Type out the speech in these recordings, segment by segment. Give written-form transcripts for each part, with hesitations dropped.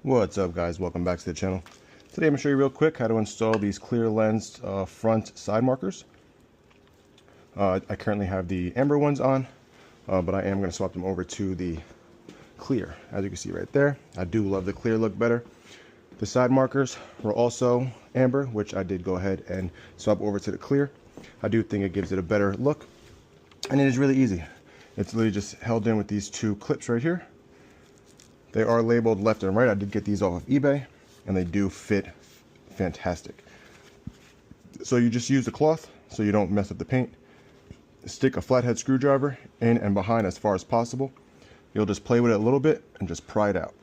What's up, guys? Welcome back to the channel. Today I'm going to show you real quick how to install these clear lens front side markers. I currently have the amber ones on, but I am going to swap them over to the clear. As you can see right there, I do love the clear look better. The side markers were also amber, which I did go ahead and swap over to the clear. I do think it gives it a better look, and it is really easy. It's literally just held in with these two clips right here. They are labeled left and right. I did get these off of eBay, and they do fit fantastic. So you just use the cloth so you don't mess up the paint. Stick a flathead screwdriver in and behind as far as possible. You'll just play with it a little bit and just pry it out.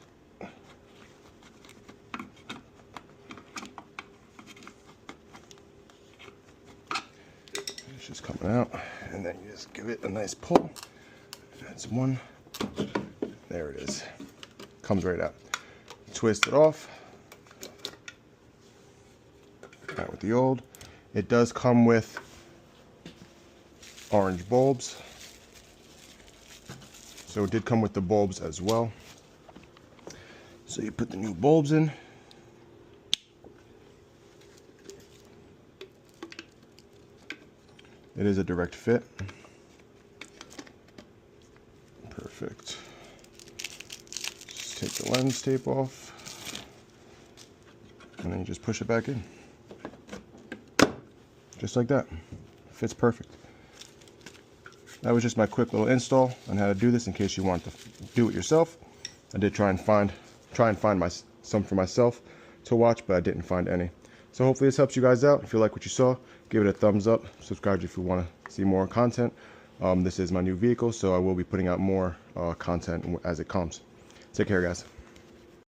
It's just coming out, and then you just give it a nice pull. That's one. There it is. Comes right out. Twist it off. Right with the old. It does come with orange bulbs. So it did come with the bulbs as well. So you put the new bulbs in. It is a direct fit. Perfect. Just take the lens tape off, and then you just push it back in. Just like that. Fits perfect. That was just my quick little install on how to do this in case you want to do it yourself. I did try and find some for myself to watch, but I didn't find any. So hopefully this helps you guys out. If you like what you saw, give it a thumbs up. Subscribe if you want to see more content. This is my new vehicle, so I will be putting out more content as it comes. Take care, guys.